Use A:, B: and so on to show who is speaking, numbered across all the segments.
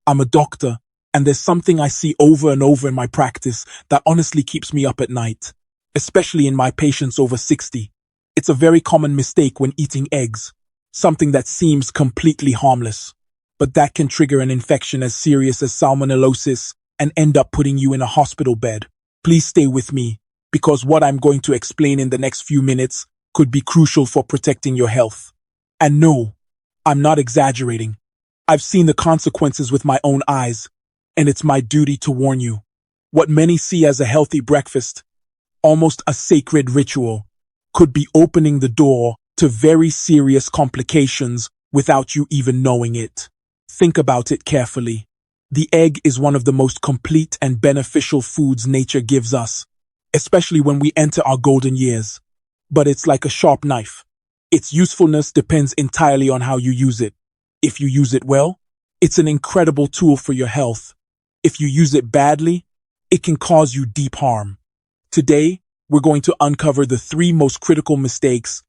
A: I'm a doctor, and there's something I see over and over in my practice that honestly keeps me up at night, especially in my patients over 60. It's a very common mistake when eating eggs, something that seems completely harmless, but that can trigger an infection as serious as salmonellosis and end up putting you in a hospital bed. Please stay with me, because what I'm going to explain in the next few minutes could be crucial for protecting your health. And no, I'm not exaggerating. I've seen the consequences with my own eyes, and it's my duty to warn you. What many see as a healthy breakfast, almost a sacred ritual, could be opening the door to very serious complications without you even knowing it. Think about it carefully. The egg is one of the most complete and beneficial foods nature gives us, especially when we enter our golden years. But it's like a sharp knife. Its usefulness depends entirely on how you use it. If you use it well, it's an incredible tool for your health. If you use it badly, it can cause you deep harm. Today, we're going to uncover the 3 most critical mistakes,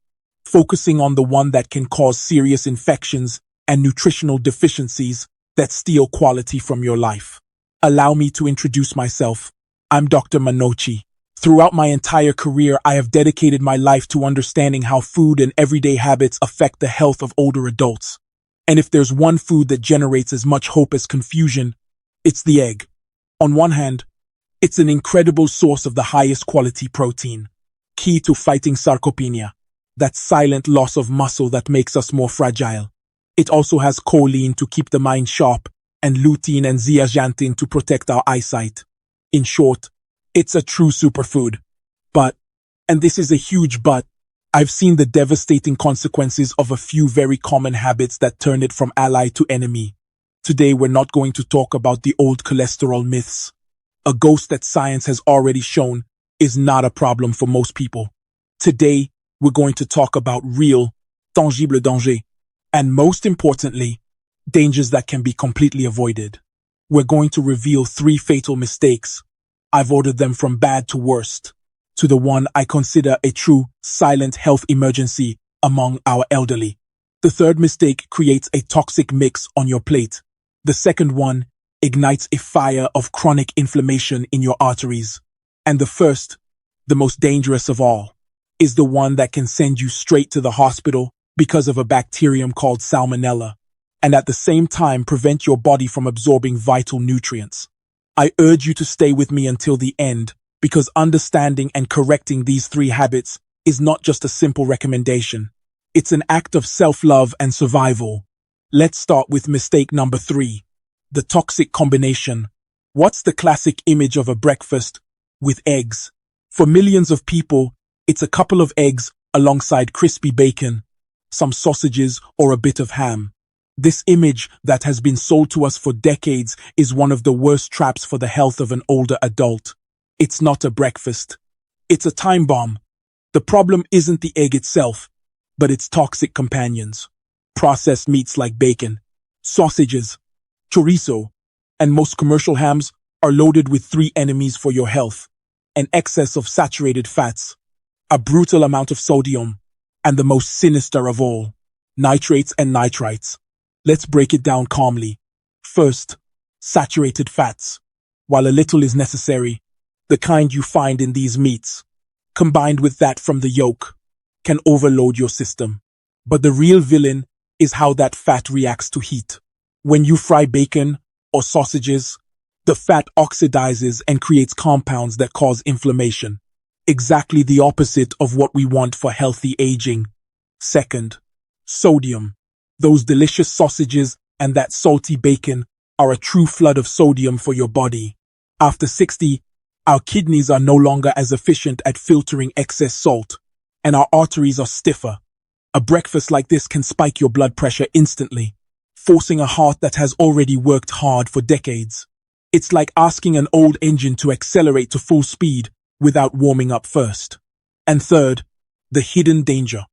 A: focusing on the one that can cause serious infections and nutritional deficiencies that steal quality from your life. Allow me to introduce myself. I'm Dr. Manochi. Throughout my entire career, I have dedicated my life to understanding how food and everyday habits affect the health of older adults. And if there's one food that generates as much hope as confusion, it's the egg. On one hand, it's an incredible source of the highest quality protein, key to fighting sarcopenia, that silent loss of muscle that makes us more fragile. It also has choline to keep the mind sharp, and lutein and zeaxanthin to protect our eyesight. In short, it's a true superfood. But, and this is a huge but, I've seen the devastating consequences of a few very common habits that turn it from ally to enemy. Today we're not going to talk about the old cholesterol myths. A ghost that science has already shown is not a problem for most people. Today, we're going to talk about real, tangible danger, and most importantly, dangers that can be completely avoided. We're going to reveal 3 fatal mistakes. I've ordered them from bad to worst, to the one I consider a true silent health emergency among our elderly. The 3rd mistake creates a toxic mix on your plate. The 2nd one ignites a fire of chronic inflammation in your arteries. And the 1st, the most dangerous of all, is the one that can send you straight to the hospital because of a bacterium called Salmonella, and at the same time prevent your body from absorbing vital nutrients. I urge you to stay with me until the end, because understanding and correcting these 3 habits is not just a simple recommendation. It's an act of self-love and survival. Let's start with mistake number 3. The toxic combination. What's the classic image of a breakfast with eggs? For millions of people, it's a couple of eggs alongside crispy bacon, some sausages, or a bit of ham. This image that has been sold to us for decades is one of the worst traps for the health of an older adult. It's not a breakfast. It's a time bomb. The problem isn't the egg itself, but its toxic companions. Processed meats like bacon, sausages, chorizo, and most commercial hams are loaded with 3 enemies for your health: an excess of saturated fats, a brutal amount of sodium, and the most sinister of all, nitrates and nitrites. Let's break it down calmly. First, saturated fats. While a little is necessary, the kind you find in these meats, combined with that from the yolk, can overload your system. But the real villain is how that fat reacts to heat. When you fry bacon or sausages, the fat oxidizes and creates compounds that cause inflammation. Exactly the opposite of what we want for healthy aging. Second, sodium. Those delicious sausages and that salty bacon are a true flood of sodium for your body. After 60, our kidneys are no longer as efficient at filtering excess salt, and our arteries are stiffer. A breakfast like this can spike your blood pressure instantly, forcing a heart that has already worked hard for decades. It's like asking an old engine to accelerate to full speed without warming up first. And third, the hidden danger.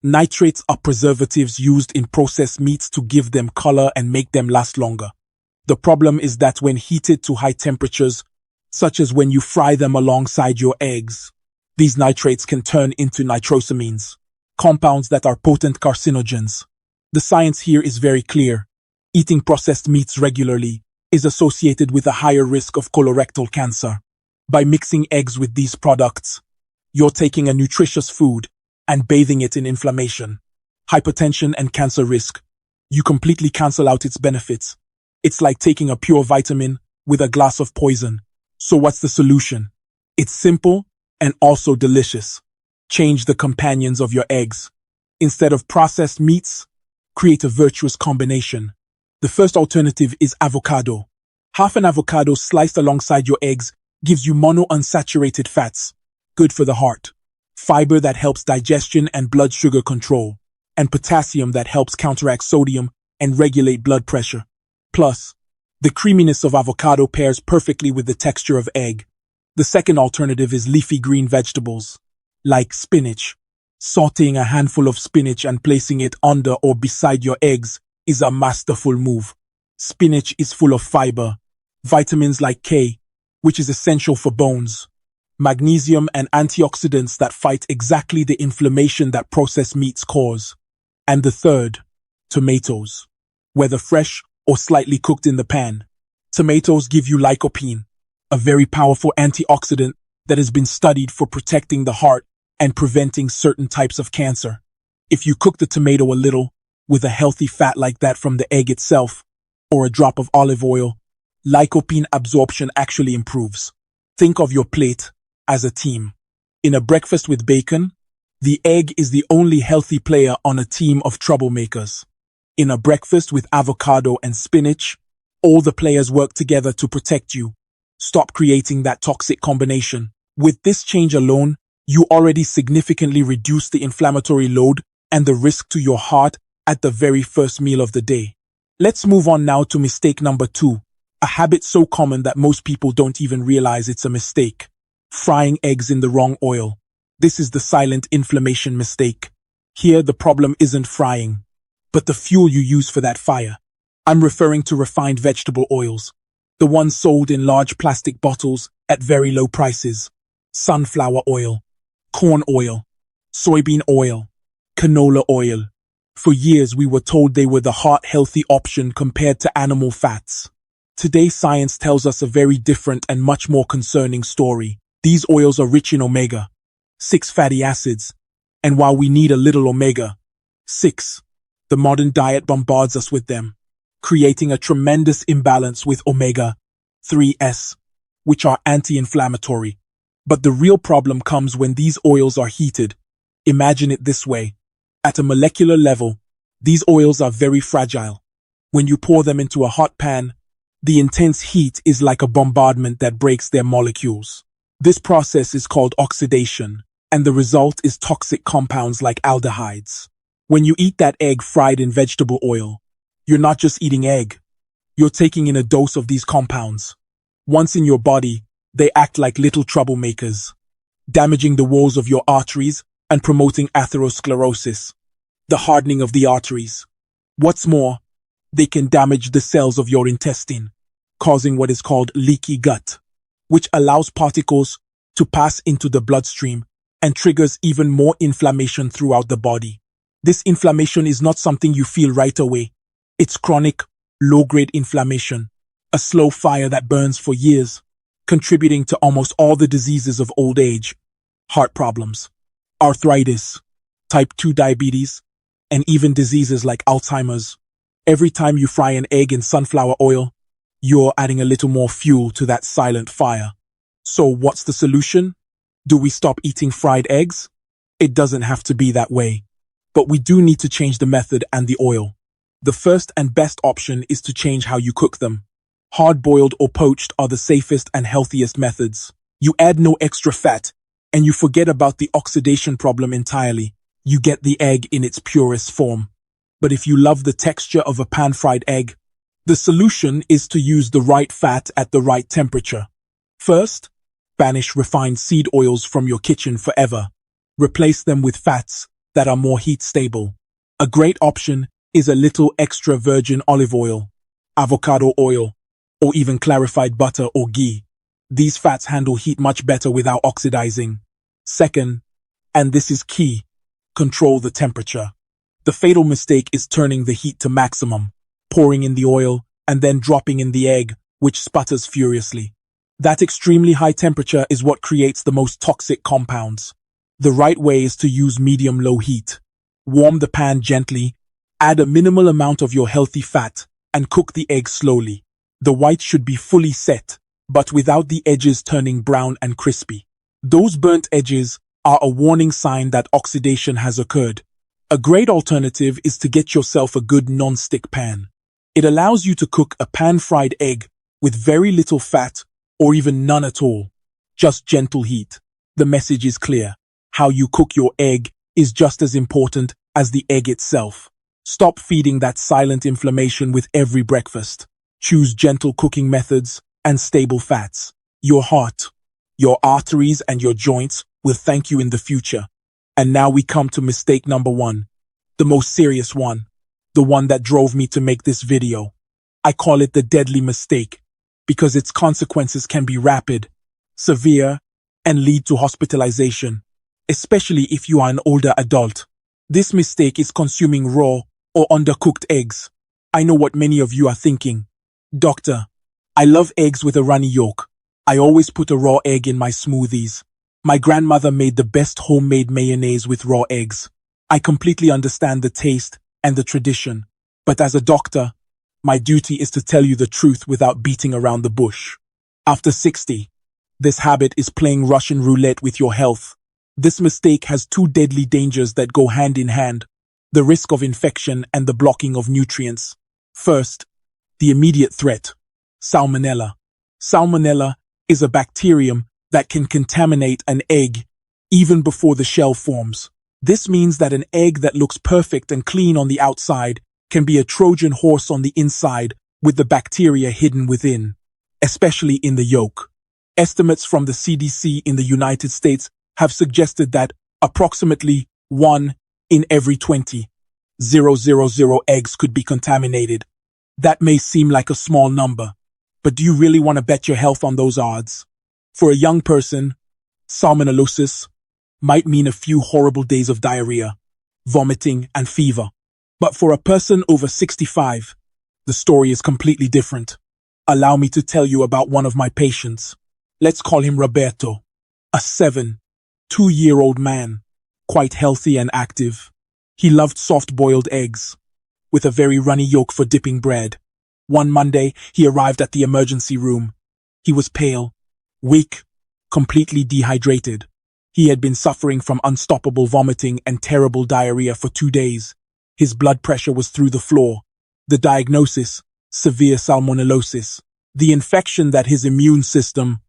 A: Nitrates are preservatives used in processed meats to give them color and make them last longer. The problem is that when heated to high temperatures, such as when you fry them alongside your eggs, these nitrates can turn into nitrosamines, compounds that are potent carcinogens. The science here is very clear. Eating processed meats regularly, is associated with a higher risk of colorectal cancer. By mixing eggs with these products, you're taking a nutritious food and bathing it in inflammation, hypertension, and cancer risk. You completely cancel out its benefits. It's like taking a pure vitamin with a glass of poison. So what's the solution? It's simple and also delicious. Change the companions of your eggs. Instead of processed meats, create a virtuous combination. The first alternative is avocado. Half an avocado sliced alongside your eggs gives you monounsaturated fats, good for the heart, fiber that helps digestion and blood sugar control, and potassium that helps counteract sodium and regulate blood pressure. Plus, the creaminess of avocado pairs perfectly with the texture of egg. The second alternative is leafy green vegetables, like spinach. Sautéing a handful of spinach and placing it under or beside your eggs is a masterful move. Spinach is full of fiber, vitamins like K, which is essential for bones, magnesium, and antioxidants that fight exactly the inflammation that processed meats cause. And the third, tomatoes. Whether fresh or slightly cooked in the pan, tomatoes give you lycopene, a very powerful antioxidant that has been studied for protecting the heart and preventing certain types of cancer. If you cook the tomato a little, with a healthy fat like that from the egg itself, or a drop of olive oil, lycopene absorption actually improves. Think of your plate as a team. In a breakfast with bacon, the egg is the only healthy player on a team of troublemakers. In a breakfast with avocado and spinach, all the players work together to protect you. Stop creating that toxic combination. With this change alone, you already significantly reduce the inflammatory load and the risk to your heart at the very first meal of the day. Let's move on now to mistake number 2, a habit so common that most people don't even realize it's a mistake. Frying eggs in the wrong oil. This is the silent inflammation mistake. Here, the problem isn't frying, but the fuel you use for that fire. I'm referring to refined vegetable oils, the ones sold in large plastic bottles at very low prices. Sunflower oil, corn oil, soybean oil, canola oil. For years, we were told they were the heart-healthy option compared to animal fats. Today, science tells us a very different and much more concerning story. These oils are rich in omega-6 fatty acids, and while we need a little omega-6, the modern diet bombards us with them, creating a tremendous imbalance with omega-3s, which are anti-inflammatory. But the real problem comes when these oils are heated. Imagine it this way. At a molecular level, these oils are very fragile. When you pour them into a hot pan, the intense heat is like a bombardment that breaks their molecules. This process is called oxidation, and the result is toxic compounds like aldehydes. When you eat that egg fried in vegetable oil, you're not just eating egg. You're taking in a dose of these compounds. Once in your body, they act like little troublemakers, damaging the walls of your arteries and promoting atherosclerosis, the hardening of the arteries. What's more, they can damage the cells of your intestine, causing what is called leaky gut, which allows particles to pass into the bloodstream and triggers even more inflammation throughout the body. This inflammation is not something you feel right away. It's chronic, low-grade inflammation, a slow fire that burns for years, contributing to almost all the diseases of old age, heart problems, arthritis, type 2 diabetes, and even diseases like Alzheimer's. Every time you fry an egg in sunflower oil, you're adding a little more fuel to that silent fire. So what's the solution? Do we stop eating fried eggs? It doesn't have to be that way. But we do need to change the method and the oil. The first and best option is to change how you cook them. Hard-boiled or poached are the safest and healthiest methods. You add no extra fat, and you forget about the oxidation problem entirely. You get the egg in its purest form. But if you love the texture of a pan-fried egg, the solution is to use the right fat at the right temperature. First, banish refined seed oils from your kitchen forever. Replace them with fats that are more heat-stable. A great option is a little extra virgin olive oil, avocado oil, or even clarified butter or ghee. These fats handle heat much better without oxidizing. Second, and this is key, control the temperature. The fatal mistake is turning the heat to maximum, pouring in the oil, and then dropping in the egg, which sputters furiously. That extremely high temperature is what creates the most toxic compounds. The right way is to use medium-low heat. Warm the pan gently, add a minimal amount of your healthy fat, and cook the egg slowly. The white should be fully set, but without the edges turning brown and crispy. Those burnt edges are a warning sign that oxidation has occurred. A great alternative is to get yourself a good non-stick pan. It allows you to cook a pan-fried egg with very little fat or even none at all. Just gentle heat. The message is clear. How you cook your egg is just as important as the egg itself. Stop feeding that silent inflammation with every breakfast. Choose gentle cooking methods and stable fats. Your heart, your arteries, and your joints will thank you in the future. And now we come to mistake number 1, the most serious one, the one that drove me to make this video. I call it the deadly mistake because its consequences can be rapid, severe, and lead to hospitalization, especially if you are an older adult. This mistake is consuming raw or undercooked eggs. I know what many of you are thinking. Doctor, I love eggs with a runny yolk. I always put a raw egg in my smoothies. My grandmother made the best homemade mayonnaise with raw eggs. I completely understand the taste and the tradition, but as a doctor, my duty is to tell you the truth without beating around the bush. After 60, this habit is playing Russian roulette with your health. This mistake has 2 deadly dangers that go hand in hand: the risk of infection and the blocking of nutrients. First, the immediate threat: Salmonella. Salmonella is a bacterium that can contaminate an egg even before the shell forms. This means that an egg that looks perfect and clean on the outside can be a Trojan horse on the inside with the bacteria hidden within, especially in the yolk. Estimates from the CDC in the United States have suggested that approximately 1 in every 20,000 eggs could be contaminated. That may seem like a small number, but do you really want to bet your health on those odds? For a young person, salmonellosis might mean a few horrible days of diarrhea, vomiting, and fever. But for a person over 65, the story is completely different. Allow me to tell you about one of my patients. Let's call him Roberto, a 2-year-old man, quite healthy and active. He loved soft-boiled eggs, with a very runny yolk for dipping bread. One Monday, he arrived at the emergency room. He was pale, weak, completely dehydrated. He had been suffering from unstoppable vomiting and terrible diarrhea for 2 days. His blood pressure was through the floor. The diagnosis: severe salmonellosis. The infection that his immune system,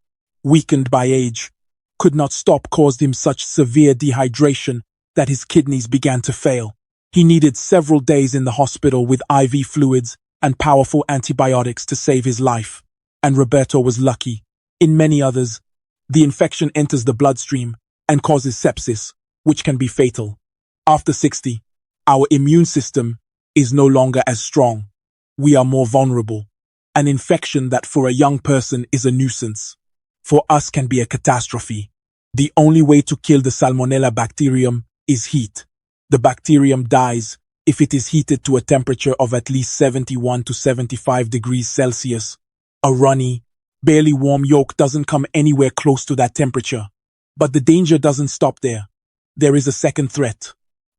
A: weakened by age, could not stop caused him such severe dehydration that his kidneys began to fail. He needed several days in the hospital with IV fluids and powerful antibiotics to save his life. And Roberto was lucky. In many others, the infection enters the bloodstream and causes sepsis, which can be fatal. After 60, our immune system is no longer as strong. We are more vulnerable. An infection that for a young person is a nuisance, for us can be a catastrophe. The only way to kill the Salmonella bacterium is heat. The bacterium dies if it is heated to a temperature of at least 71 to 75 degrees Celsius. A runny, barely warm yolk doesn't come anywhere close to that temperature. But the danger doesn't stop there. There is a second threat,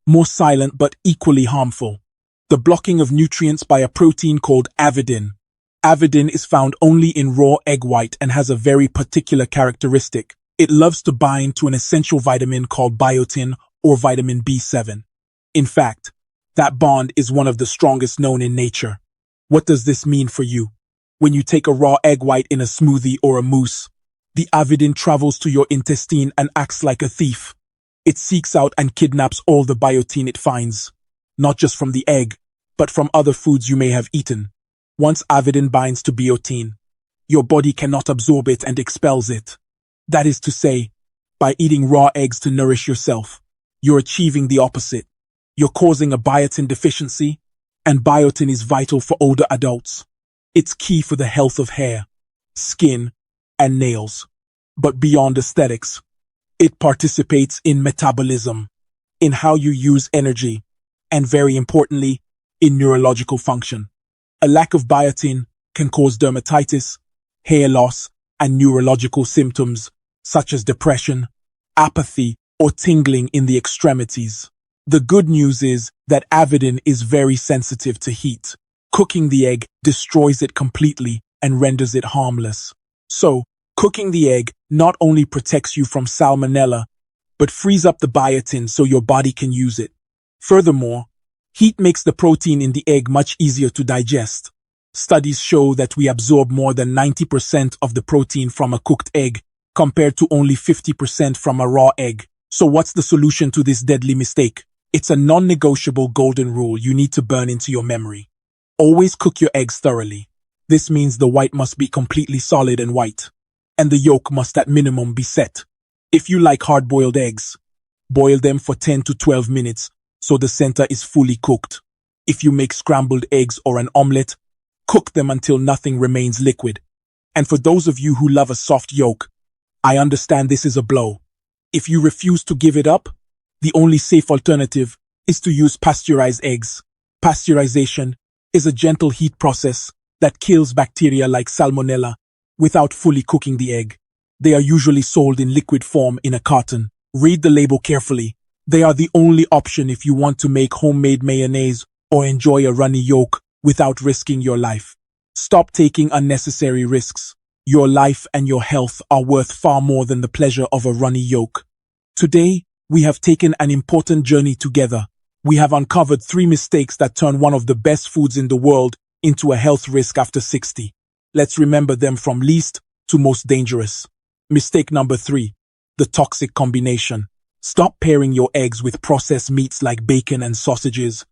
A: more silent but equally harmful: the blocking of nutrients by a protein called avidin. Avidin is found only in raw egg white and has a very particular characteristic. It loves to bind to an essential vitamin called biotin or vitamin B7. In fact, that bond is one of the strongest known in nature. What does this mean for you? When you take a raw egg white in a smoothie or a mousse, the avidin travels to your intestine and acts like a thief. It seeks out and kidnaps all the biotin it finds, not just from the egg, but from other foods you may have eaten. Once avidin binds to biotin, your body cannot absorb it and expels it. That is to say, by eating raw eggs to nourish yourself, you're achieving the opposite. You're causing a biotin deficiency, and biotin is vital for older adults. It's key for the health of hair, skin, and nails. But beyond aesthetics, it participates in metabolism, in how you use energy, and very importantly, in neurological function. A lack of biotin can cause dermatitis, hair loss, and neurological symptoms such as depression, apathy, or tingling in the extremities. The good news is that avidin is very sensitive to heat. Cooking the egg destroys it completely and renders it harmless. So, cooking the egg not only protects you from salmonella, but frees up the biotin so your body can use it. Furthermore, heat makes the protein in the egg much easier to digest. Studies show that we absorb more than 90% of the protein from a cooked egg, compared to only 50% from a raw egg. So what's the solution to this deadly mistake? It's a non-negotiable golden rule you need to burn into your memory. Always cook your eggs thoroughly. This means the white must be completely solid and white, and the yolk must at minimum be set. If you like hard-boiled eggs, boil them for 10 to 12 minutes so the center is fully cooked. If you make scrambled eggs or an omelette, cook them until nothing remains liquid. And for those of you who love a soft yolk, I understand this is a blow. If you refuse to give it up, the only safe alternative is to use pasteurized eggs. Pasteurization is a gentle heat process that kills bacteria like Salmonella without fully cooking the egg. They are usually sold in liquid form in a carton. Read the label carefully. They are the only option if you want to make homemade mayonnaise or enjoy a runny yolk without risking your life. Stop taking unnecessary risks. Your life and your health are worth far more than the pleasure of a runny yolk. Today, we have taken an important journey together. We have uncovered 3 mistakes that turn one of the best foods in the world into a health risk after 60. Let's remember them from least to most dangerous. Mistake number 3, the toxic combination. Stop pairing your eggs with processed meats like bacon and sausages.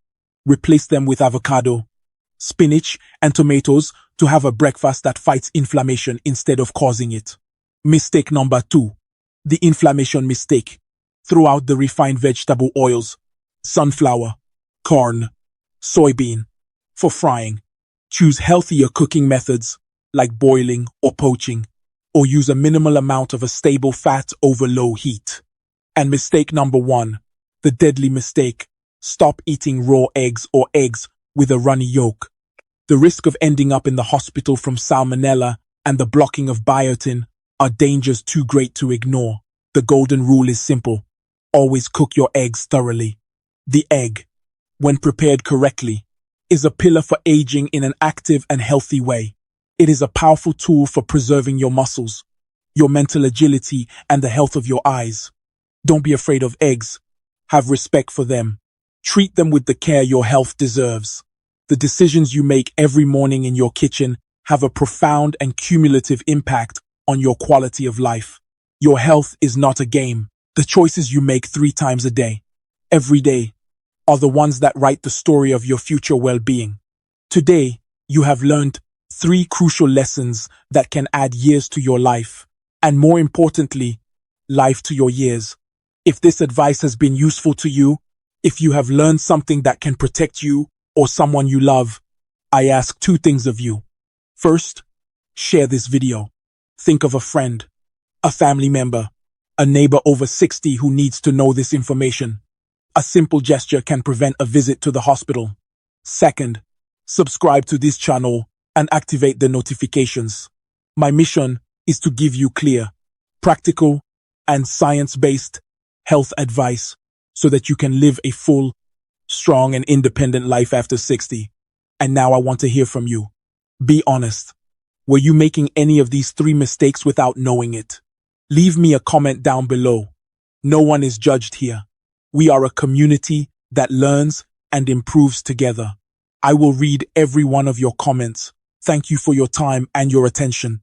A: Replace them with avocado, spinach, and tomatoes to have a breakfast that fights inflammation instead of causing it. Mistake number 2, the inflammation mistake. Throw out the refined vegetable oils, sunflower, corn, soybean, for frying. Choose healthier cooking methods like boiling or poaching, or use a minimal amount of a stable fat over low heat. And mistake number 1, the deadly mistake. Stop eating raw eggs or eggs with a runny yolk. The risk of ending up in the hospital from salmonella and the blocking of biotin are dangers too great to ignore. The golden rule is simple. Always cook your eggs thoroughly. The egg, when prepared correctly, is a pillar for aging in an active and healthy way. It is a powerful tool for preserving your muscles, your mental agility, and the health of your eyes. Don't be afraid of eggs. Have respect for them. Treat them with the care your health deserves. The decisions you make every morning in your kitchen have a profound and cumulative impact on your quality of life. Your health is not a game. The choices you make 3 times a day, every day, are the ones that write the story of your future well-being. Today, you have learned 3 crucial lessons that can add years to your life, and more importantly, life to your years. If this advice has been useful to you, if you have learned something that can protect you or someone you love, I ask 2 things of you. First, share this video. Think of a friend, a family member, a neighbor over 60 who needs to know this information. A simple gesture can prevent a visit to the hospital. Second, subscribe to this channel and activate the notifications. My mission is to give you clear, practical, and science-based health advice so that you can live a full, strong, and independent life after 60. And now I want to hear from you. Be honest. Were you making any of these 3 mistakes without knowing it? Leave me a comment down below. No one is judged here. We are a community that learns and improves together. I will read every one of your comments. Thank you for your time and your attention.